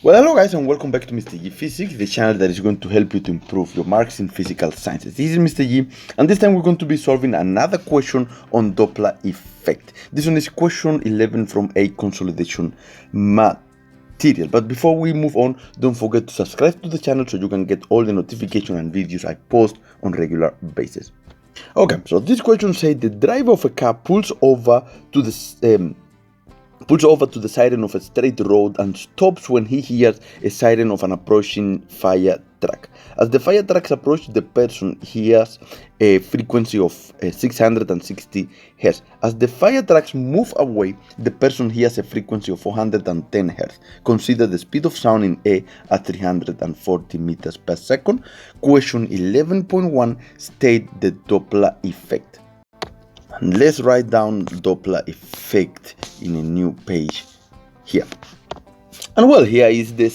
Well, hello guys and welcome back to Mr. G Physics, the channel that is going to help you to improve your marks in physical sciences. This is Mr. G, and this time we're going to be solving another question on Doppler effect. This one is question 11 from a consolidation material. But before we move on, don't forget to subscribe to the channel so you can get all the notifications and videos I post on regular basis. Okay, so this question says the driver of a car pulls over to the siren of a straight road and stops when he hears a siren of an approaching fire truck. As the fire trucks approach, the person hears a frequency of 660 Hz. As the fire trucks move away, the person hears a frequency of 410 Hz. Consider the speed of sound in A at 340 meters per second. Question 11.1 state the Doppler effect. And let's write down Doppler effect in a new page here. And well, here is the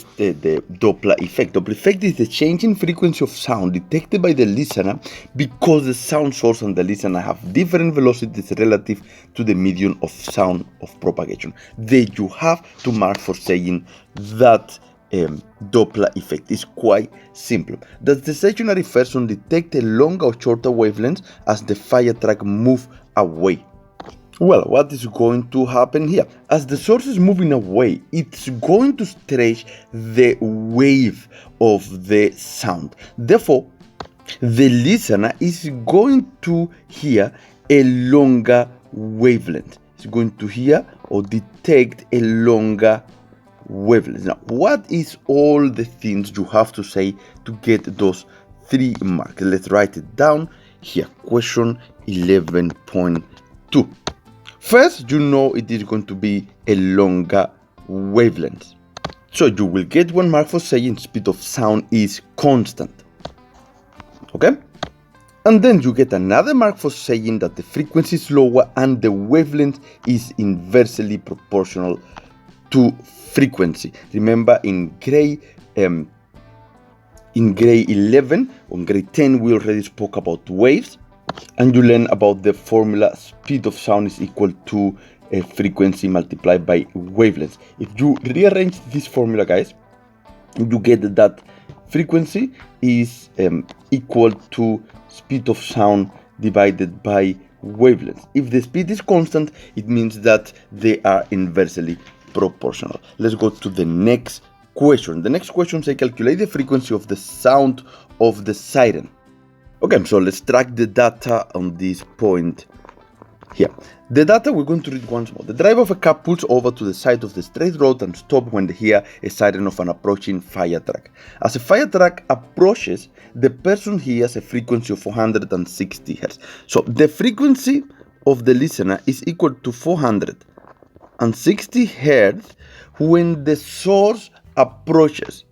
Doppler effect. Doppler effect is the change in frequency of sound detected by the listener because the sound source and the listener have different velocities relative to the medium of sound of propagation. There you have to mark for saying that Doppler effect is quite simple. Does the stationary person detect a longer or shorter wavelength as the fire truck moves away? Well, what is going to happen here? As the source is moving away, it's going to stretch the wave of the sound. Therefore, the listener is going to hear a longer wavelength. It's going to hear or detect a longer wavelength. Now, what is all the things you have to say to get those 3 marks? Let's write it down here. Question 11.2. First, you know it is going to be a longer wavelength. So you will get 1 mark for saying speed of sound is constant. Okay? And then you get another mark for saying that the frequency is lower and the wavelength is inversely proportional to frequency. Remember in grade 11 or grade 10 we already spoke about waves, and you learn about the formula speed of sound is equal to a frequency multiplied by wavelength. If you rearrange this formula, guys, you get that frequency is equal to speed of sound divided by wavelength. If the speed is constant, it means that they are inversely proportional. Let's go to the next question. The next question says calculate the frequency of the sound of the siren. Okay, so let's track the data on this point here. The data we're going to read once more. The driver of a car pulls over to the side of the straight road and stops when they hear a siren of an approaching fire truck. As a fire truck approaches, the person hears a frequency of 460 Hz. So the frequency of the listener is equal to 460 Hz when the source approaches.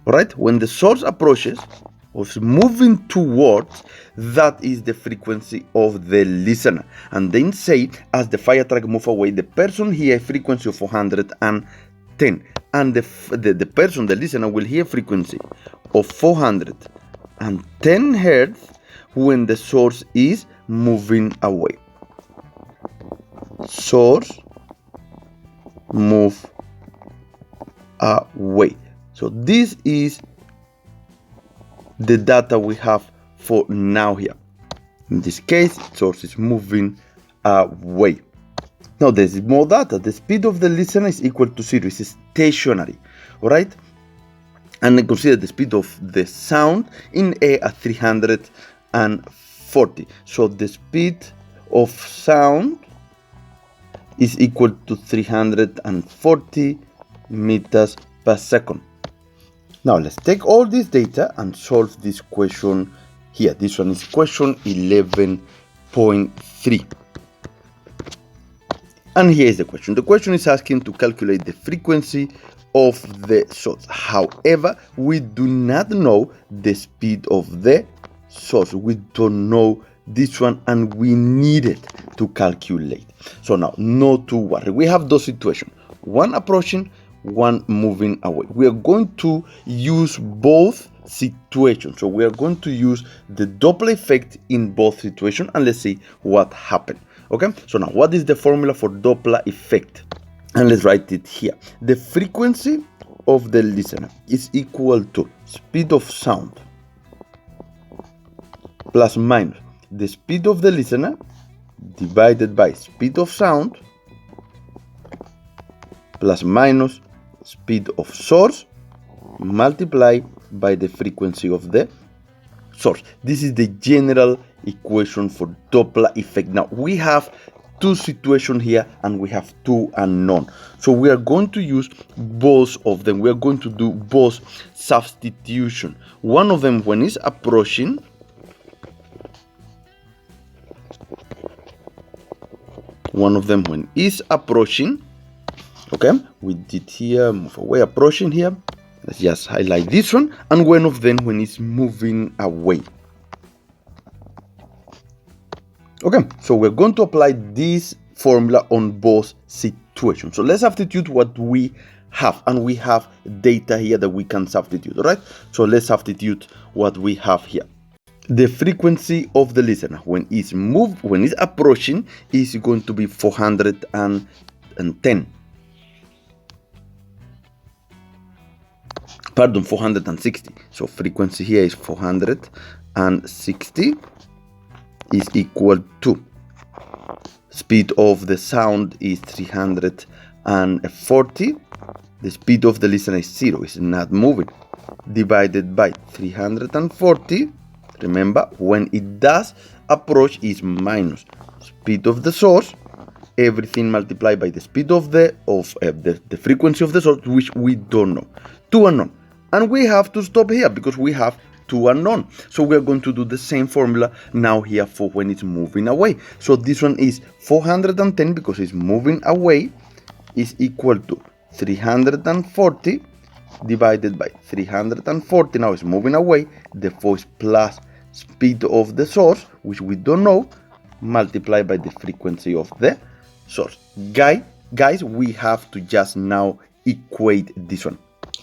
Alright, when the source approaches or is moving towards, that is the frequency of the listener. And then say, as the fire truck moves away, the person hears a frequency of 410. And the person, the listener, will hear a frequency of 410 Hz when the source is moving away. Source move away. So this is the data we have for now here. In this case, source is moving away. Now there's more data. The speed of the listener is equal to 0. It's stationary. Alright? And then consider the speed of the sound in A at 340. So the speed of sound is equal to 340 meters per second. Now let's take all this data and solve this question here. This one is question 11.3. And here is the question. The question is asking to calculate the frequency of the source. However, we do not know the speed of the source. We don't know this one and we need it to calculate. So now, not to worry. We have those situations. One approaching, one moving away. We are going to use both situation. So we are going to use the Doppler effect in both situations, and let's see what happened. Okay, so now what is the formula for Doppler effect? And let's write it here. The frequency of the listener is equal to speed of sound plus minus the speed of the listener divided by speed of sound plus minus speed of source multiplied by the frequency of the source. This is the general equation for Doppler effect. Now we have two situations here and we have two unknown. So we are going to use both of them. We are going to do both substitution. One of them when it's approaching, okay, we did here, move away, approaching here. Let's just highlight this one, and one of them when it's moving away. Okay, so we're going to apply this formula on both situations. So let's substitute what we have, and we have data here that we can substitute, all right? So let's substitute what we have here. The frequency of the listener when it's approaching is going to be 410. Pardon, 460. So frequency here is 460 is equal to speed of the sound is 340. The speed of the listener is 0, it's not moving, divided by 340. Remember, when it does approach is minus speed of the source, everything multiplied by the speed of the frequency of the source, which we don't know. Two unknown. And we have to stop here because we have two unknown. So we are going to do the same formula now here for when it's moving away. So this one is 410 because it's moving away is equal to 340 divided by 340. Now it's moving away. The force plus speed of the source, which we don't know, multiplied by the frequency of the source. Guys, we have to just now equate this one.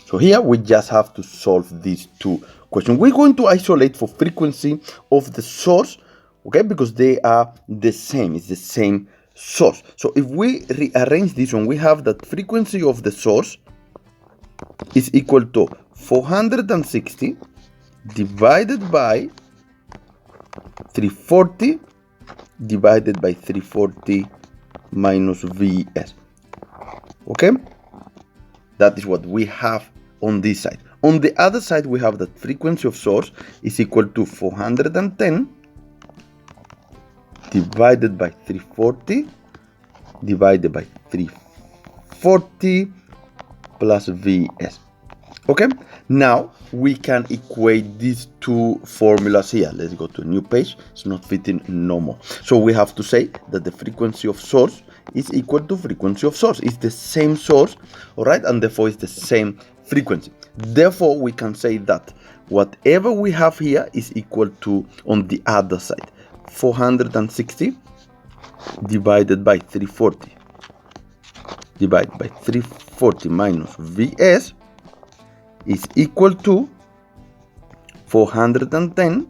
So here we just have to solve these two questions. We're going to isolate for frequency of the source, okay, because they are the same. It's the same source. So if we rearrange this one, we have that frequency of the source is equal to 460 divided by 340 divided by 340 minus Vs. Okay, that is what we have on this side. On the other side, we have that frequency of source is equal to 410 divided by 340 divided by 340 plus Vs. Okay, now we can equate these two formulas here. Let's go to a new page. It's not fitting no more. So we have to say that the frequency of source is equal to frequency of source. It's the same source, all right, and therefore it's the same frequency. Therefore, we can say that whatever we have here is equal to, on the other side, 460 divided by 340 divided by 340 minus Vs is equal to 410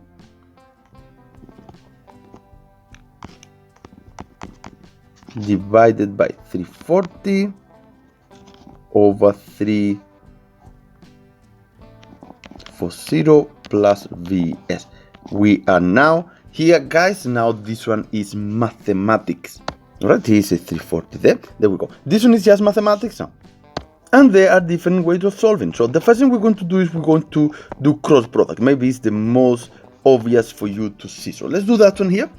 divided by 340 over 340 plus Vs. We are now here, guys. Now this one is mathematics. Alright, here is a 340 there. There we go. This one is just mathematics now. And there are different ways of solving. So the first thing we're going to do is we're going to do cross product. Maybe it's the most obvious for you to see. So let's do that one here.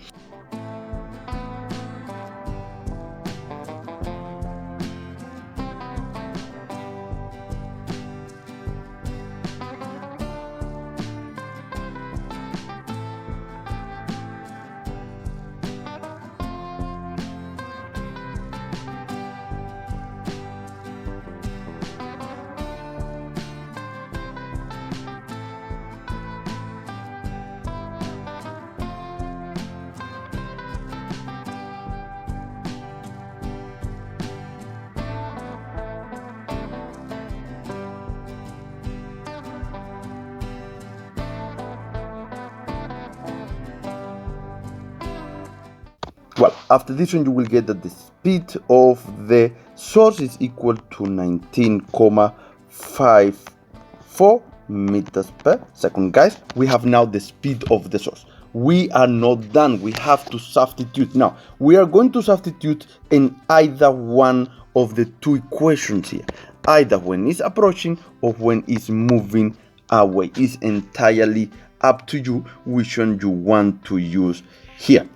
Well, after this one, you will get that the speed of the source is equal to 19.54 meters per second. Guys, we have now the speed of the source. We are not done. We have to substitute. Now, we are going to substitute in either one of the two equations here. Either when it's approaching or when it's moving away. It's entirely up to you which one you want to use here.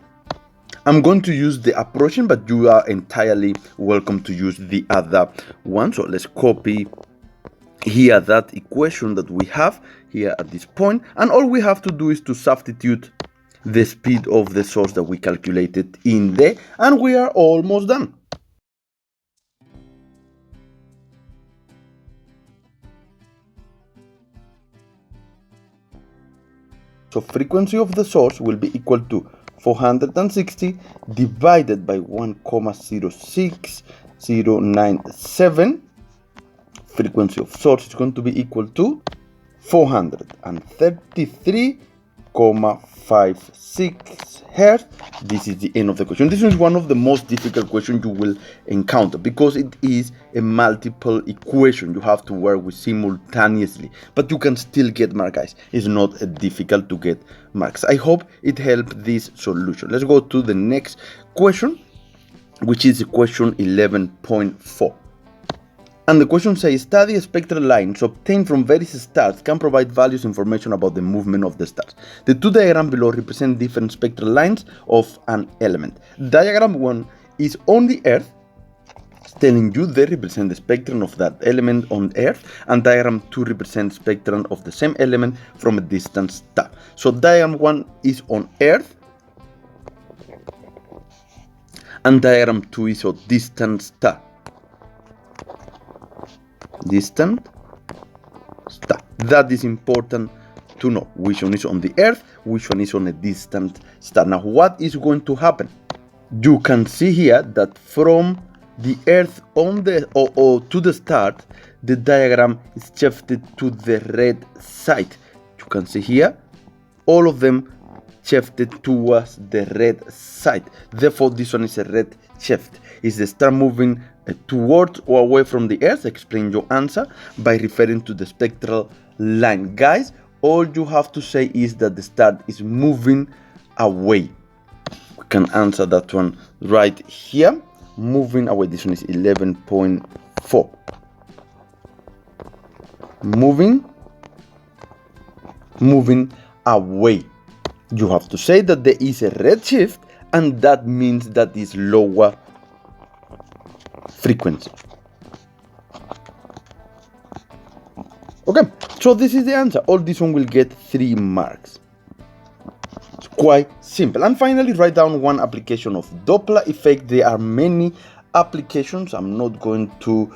I'm going to use the approaching, but you are entirely welcome to use the other one. So let's copy here that equation that we have here at this point, and all we have to do is to substitute the speed of the source that we calculated in there, and we are almost done. So frequency of the source will be equal to 460 divided by 1,06097. Frequency of source is going to be equal to 433.56 hertz. This is the end of the question. This is one of the most difficult questions you will encounter because it is a multiple equation you have to work with simultaneously, but you can still get marks, guys. It's not difficult to get marks. I hope it helped this solution. Let's go to the next question, which is question 11.4. And the question says, study spectral lines obtained from various stars can provide valuable information about the movement of the stars. The two diagrams below represent different spectral lines of an element. Diagram 1 is on the Earth, telling you they represent the spectrum of that element on Earth, and diagram 2 represents spectrum of the same element from a distant star. So diagram 1 is on Earth, and diagram 2 is a distant star. Distant star. That is important to know which one is on the Earth, which one is on a distant star. Now, what is going to happen? You can see here that from the Earth on the or to the start, the diagram is shifted to the red side. You can see here, all of them shifted towards the red side. Therefore, this one is a red shift. Is the star moving towards or away from the Earth? Explain your answer by referring to the spectral line. Guys, all you have to say is that the star is moving away. We can answer that one right here. Moving away. This one is 11.4. Moving away. You have to say that there is a red shift, and that means that is lower frequency. Okay, so this is the answer. All this one will get 3 marks. It's quite simple. And finally, write down one application of Doppler effect. There are many applications. I'm not going to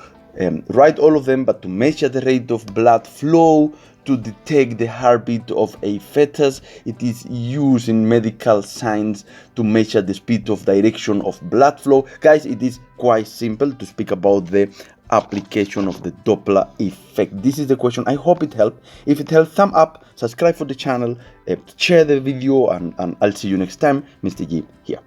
write all of them, but to measure the rate of blood flow, to detect the heartbeat of a fetus. It is used in medical science to measure the speed of direction of blood flow. Guys, it is quite simple to speak about the application of the Doppler effect. This is the question. I hope it helped. If it helped, thumb up, subscribe for the channel, share the video, and I'll see you next time. Mr. G here.